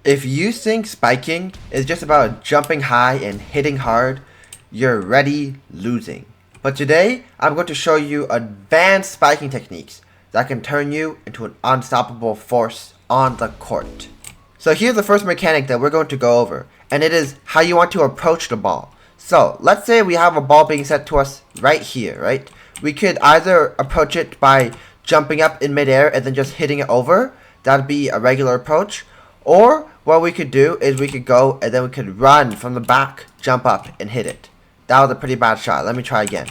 If you think spiking is just about jumping high and hitting hard, you're already losing. But today, I'm going to show you advanced spiking techniques that can turn you into an unstoppable force on the court. So here's the first mechanic that we're going to go over, and it is how you want to approach the ball. So let's say we have a ball being set to us right here, right? We could either approach it by jumping up in midair and then just hitting it over. That'd be a regular approach. Or what we could do is we could go and then we could run from the back, jump up, and hit it. That was a pretty bad shot. Let me try again.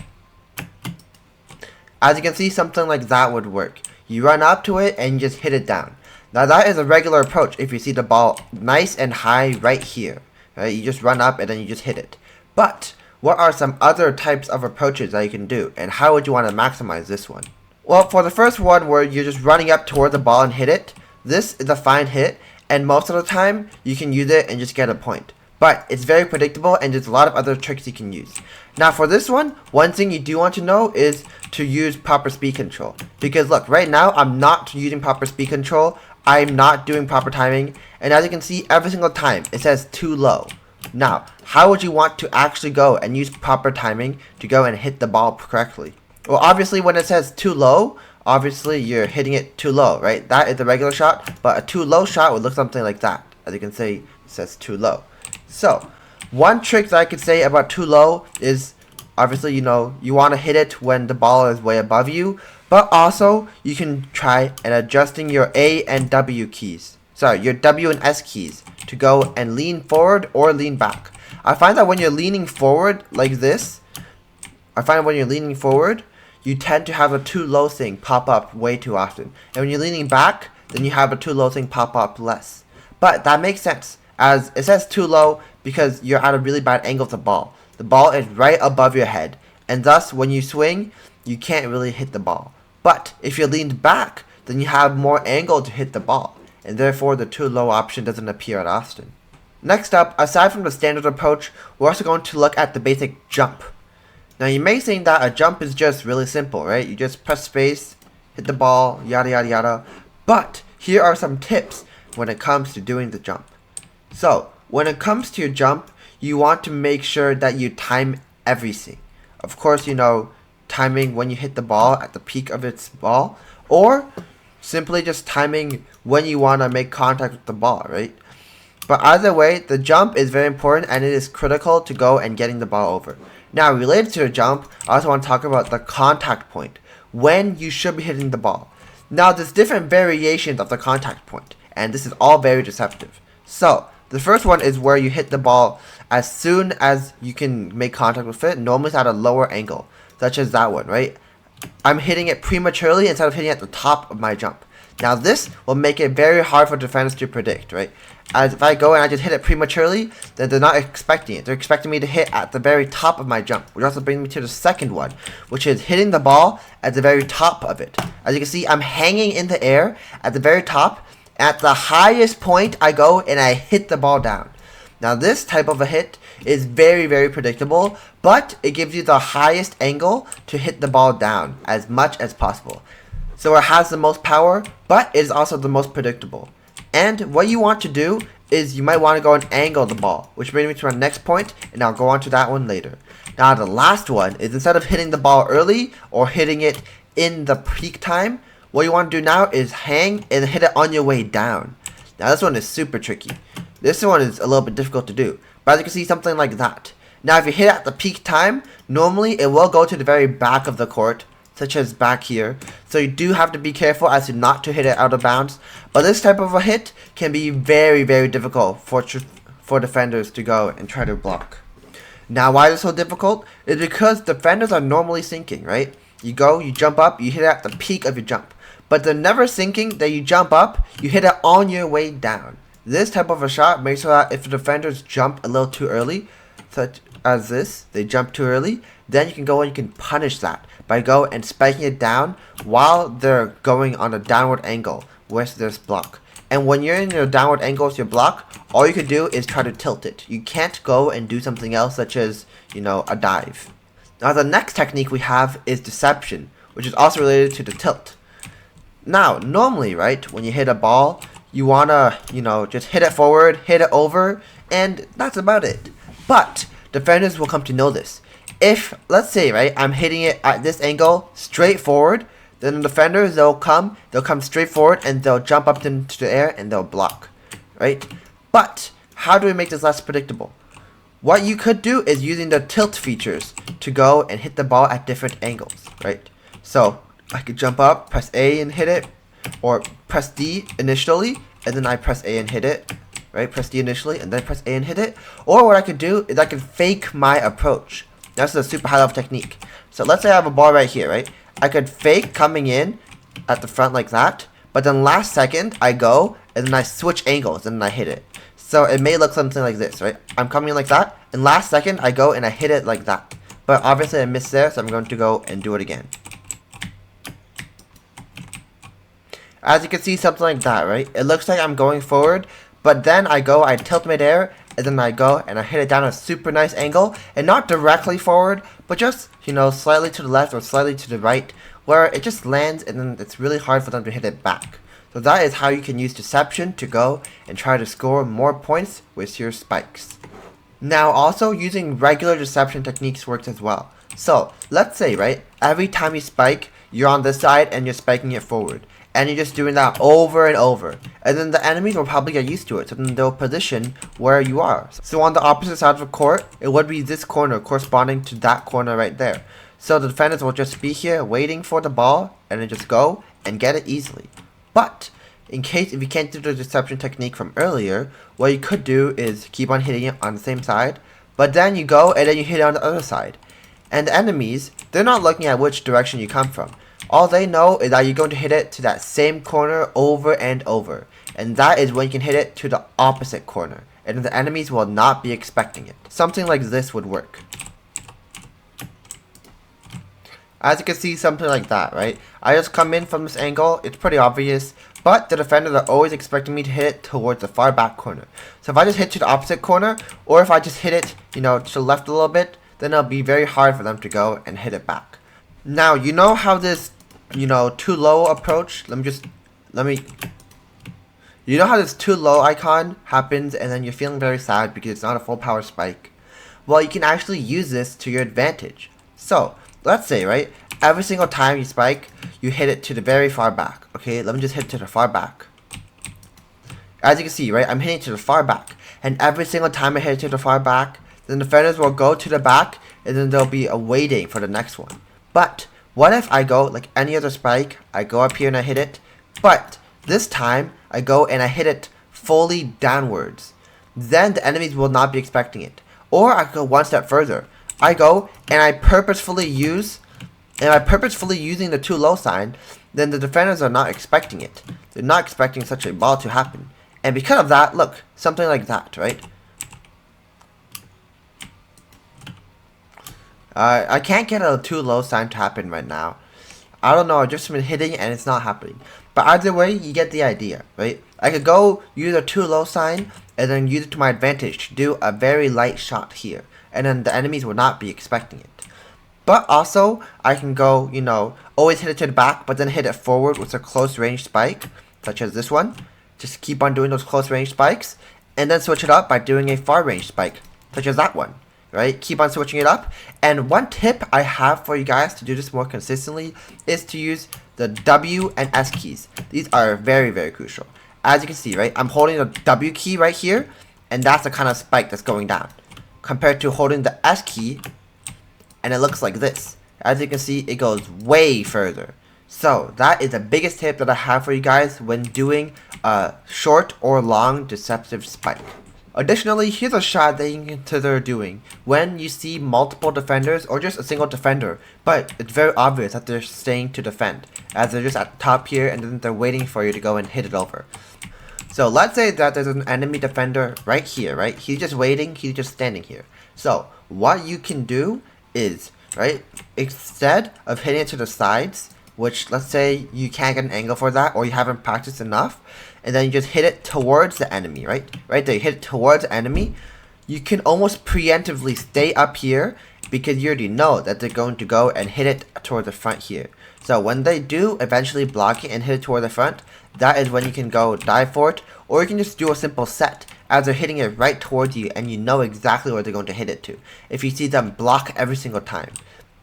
As you can see, something like that would work. You run up to it and you just hit it down. Now that is a regular approach if you see the ball nice and high right here. Right? You just run up and then you just hit it. But what are some other types of approaches that you can do, and how would you want to maximize this one? Well, for the first one where you're just running up toward the ball and hit it, this is a fine hit, and most of the time you can use it and just get a point. But it's very predictable and there's a lot of other tricks you can use. Now for this one thing you do want to know is to use proper speed control. Because look, right now I'm not using proper speed control, I'm not doing proper timing, and as you can see every single time it says too low. Now, how would you want to actually go and use proper timing to go and hit the ball correctly? Well, obviously when it says too low, obviously you're hitting it too low, right? That is the regular shot, but a too low shot would look something like that. As you can see, it says too low. So, one trick that I could say about too low is, obviously, you want to hit it when the ball is way above you, but also you can try and adjusting your A and W keys. Sorry, your W and S keys to go and lean forward or lean back. I find that when you're leaning forward like this, you tend to have a too low thing pop up way too often. And when you're leaning back, then you have a too low thing pop up less. But that makes sense, as it says too low because you're at a really bad angle of the ball. The ball is right above your head, and thus when you swing, you can't really hit the ball. But if you're leaned back, then you have more angle to hit the ball, and therefore the too low option doesn't appear at often. Next up, aside from the standard approach, we're also going to look at the basic jump. Now you may think that a jump is just really simple, right? You just press space, hit the ball, yada yada yada. But here are some tips when it comes to doing the jump. So, when it comes to your jump, you want to make sure that you time everything. Of course, timing when you hit the ball at the peak of its ball, or simply just timing when you want to make contact with the ball, right? But either way, the jump is very important and it is critical to go and getting the ball over. Now, related to the jump, I also want to talk about the contact point, when you should be hitting the ball. Now, there's different variations of the contact point, and this is all very deceptive. So, the first one is where you hit the ball as soon as you can make contact with it, normally it's at a lower angle, such as that one, right? I'm hitting it prematurely instead of hitting it at the top of my jump. Now this will make it very hard for defenders to predict, right? As if I go and I just hit it prematurely, then they're not expecting it. They're expecting me to hit at the very top of my jump, which also brings me to the second one, which is hitting the ball at the very top of it. As you can see, I'm hanging in the air at the very top. At the highest point, I go and I hit the ball down. Now this type of a hit is very, very predictable, but it gives you the highest angle to hit the ball down as much as possible. So it has the most power, but it is also the most predictable. And what you want to do is you might want to go and angle the ball, which brings me to my next point, and I'll go on to that one later. Now the last one is, instead of hitting the ball early or hitting it in the peak time, what you want to do now is hang and hit it on your way down. Now this one is super tricky. This one is a little bit difficult to do, but as you can see, something like that. Now if you hit at the peak time, normally it will go to the very back of the court, such as back here, so you do have to be careful as to not to hit it out of bounds. But this type of a hit can be very, very difficult for defenders to go and try to block. Now why is it so difficult? It's because defenders are normally thinking, right? You go, you jump up, you hit it at the peak of your jump. But they're never thinking that you jump up, you hit it on your way down. This type of a shot makes sure that if the defenders jump a little too early, such as this, they jump too early, then you can go and you can punish that by go and spiking it down while they're going on a downward angle with this block. And when you're in your downward angle with your block, all you can do is try to tilt it. You can't go and do something else such as, a dive. Now the next technique we have is deception, which is also related to the tilt. Now, normally, right, when you hit a ball, you wanna, just hit it forward, hit it over, and that's about it. But defenders will come to know this. If, let's say, right, I'm hitting it at this angle straight forward, then the defenders, they'll come straight forward and they'll jump up into the air and they'll block, right? But how do we make this less predictable? What you could do is using the tilt features to go and hit the ball at different angles, right? So I could jump up, press A and hit it, or press D initially, and then I press A and hit it, right? Press D initially, and then press A and hit it. Or what I could do is I could fake my approach. That's a super high level technique. So let's say I have a ball right here, right? I could fake coming in at the front like that, but then last second I go, and then I switch angles, and then I hit it. So it may look something like this, right? I'm coming in like that, and last second I go and I hit it like that. But obviously I missed there, so I'm going to go and do it again. As you can see, something like that, right? It looks like I'm going forward, but then I tilt midair, and then I go and I hit it down a super nice angle, and not directly forward, but just, slightly to the left or slightly to the right, where it just lands and then it's really hard for them to hit it back. So that is how you can use deception to go and try to score more points with your spikes. Now also using regular deception techniques works as well. So let's say, right, every time you spike, you're on this side and you're spiking it forward. And you're just doing that over and over. And then the enemies will probably get used to it, so then they'll position where you are. So on the opposite side of the court, it would be this corner corresponding to that corner right there. So the defenders will just be here waiting for the ball and then just go and get it easily. But if you can't do the deception technique from earlier, what you could do is keep on hitting it on the same side, but then you go and then you hit it on the other side. And the enemies, they're not looking at which direction you come from. All they know is that you're going to hit it to that same corner over and over. And that is when you can hit it to the opposite corner. And the enemies will not be expecting it. Something like this would work. As you can see, something like that, right? I just come in from this angle, it's pretty obvious. But the defenders are always expecting me to hit it towards the far back corner. So if I just hit to the opposite corner, or if I just hit it, to the left a little bit, then it'll be very hard for them to go and hit it back. Now, you know how this, too low approach, you know how this too low icon happens and then you're feeling very sad because it's not a full power spike? Well, you can actually use this to your advantage. So, let's say, right, every single time you spike, you hit it to the very far back. Okay, let me just hit it to the far back. As you can see, right, I'm hitting to the far back. And every single time I hit it to the far back, then the defenders will go to the back and then they'll be waiting for the next one. But what if I go like any other spike, I go up here and I hit it, but this time I go and I hit it fully downwards. Then the enemies will not be expecting it. Or I go one step further. I go and I purposefully using the too low sign, then the defenders are not expecting it. They're not expecting such a ball to happen. And because of that, look, something like that, right? I can't get a too low sign to happen right now. I don't know, I've just been hitting and it's not happening. But either way, you get the idea, right? I could go use a too low sign and then use it to my advantage to do a very light shot here. And then the enemies will not be expecting it. But also, I can go, always hit it to the back, but then hit it forward with a close range spike, such as this one. Just keep on doing those close range spikes, and then switch it up by doing a far range spike, such as that one. Right? Keep on switching it up. And one tip I have for you guys to do this more consistently is to use the W and S keys. These are very, very crucial. As you can see, right? I'm holding the W key right here, and that's the kind of spike that's going down. Compared to holding the S key, and it looks like this. As you can see, it goes way further. So that is the biggest tip that I have for you guys when doing a short or long deceptive spike. Additionally, here's a shot that you can consider doing when you see multiple defenders or just a single defender, but it's very obvious that they're staying to defend, as they're just at the top here and then they're waiting for you to go and hit it over. So let's say that there's an enemy defender right here, right? He's just waiting, he's just standing here. So what you can do is, right, instead of hitting it to the sides, which let's say you can't get an angle for that or you haven't practiced enough, and then you just hit it towards the enemy, right? Right there, you hit it towards the enemy. You can almost preemptively stay up here because you already know that they're going to go and hit it toward the front here. So when they do eventually block it and hit it toward the front, that is when you can go dive for it, or you can just do a simple set as they're hitting it right towards you and you know exactly where they're going to hit it to, if you see them block every single time.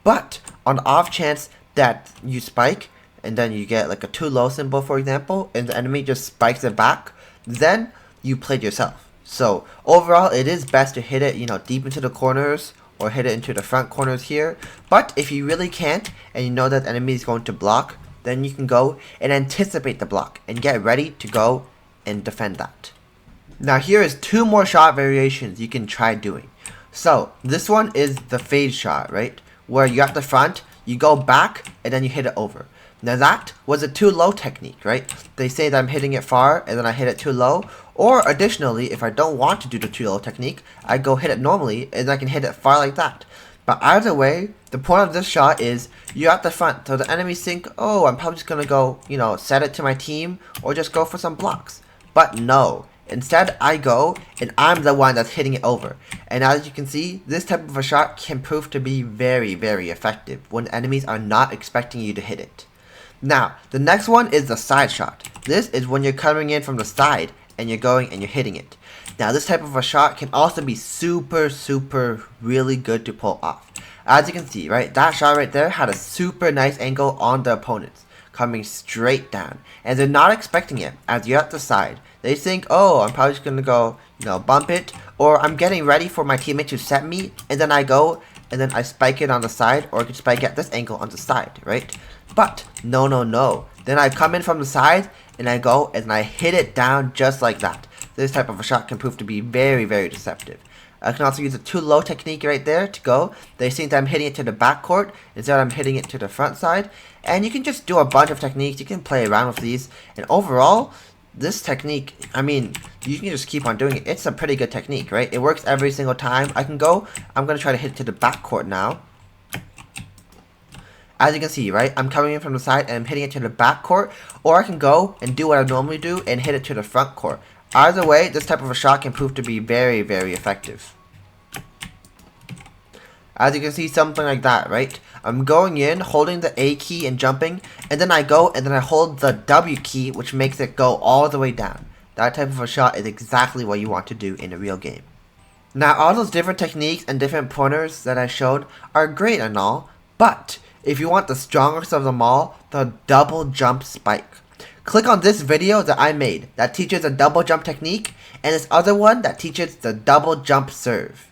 But on the off chance that you spike, and then you get like a too low symbol, for example, and the enemy just spikes it back, then you played yourself. So overall, it is best to hit it, deep into the corners, or hit it into the front corners here. But if you really can't, and you know that the enemy is going to block, then you can go and anticipate the block, and get ready to go and defend that. Now here is 2 more shot variations you can try doing. So this one is the fade shot, right? Where you're at the front, you go back, and then you hit it over. Now that was a too low technique, right? They say that I'm hitting it far and then I hit it too low. Or additionally, if I don't want to do the too low technique, I go hit it normally and I can hit it far like that. But either way, the point of this shot is you're at the front, so the enemies think, oh, I'm probably just gonna go, set it to my team or just go for some blocks. But no. Instead, I go, and I'm the one that's hitting it over. And as you can see, this type of a shot can prove to be very, very effective when enemies are not expecting you to hit it. Now, the next one is the side shot. This is when you're coming in from the side, and you're going and you're hitting it. Now, this type of a shot can also be super, super, really good to pull off. As you can see, right, that shot right there had a super nice angle on the opponents, coming straight down. And they're not expecting it, as you're at the side. They think, oh, I'm probably just going to go, bump it, or I'm getting ready for my teammate to set me, and then I go, and then I spike it on the side, or I can spike it at this angle on the side, right? But, no, no, no. Then I come in from the side, and I go, and I hit it down just like that. This type of a shot can prove to be very, very deceptive. I can also use a too low technique right there to go. They think that I'm hitting it to the back court, instead I'm hitting it to the front side. And you can just do a bunch of techniques, you can play around with these, and overall, this technique, you can just keep on doing it. It's a pretty good technique, right? It works every single time. I'm going to try to hit it to the back court now. As you can see, right, I'm coming in from the side and I'm hitting it to the back court, or I can go and do what I normally do and hit it to the front court. Either way, this type of a shot can prove to be very, very effective. As you can see, something like that, right? I'm going in, holding the A key and jumping, and then I go and then I hold the W key, which makes it go all the way down. That type of a shot is exactly what you want to do in a real game. Now, all those different techniques and different pointers that I showed are great and all, but if you want the strongest of them all, the double jump spike. Click on this video that I made that teaches a double jump technique, and this other one that teaches the double jump serve.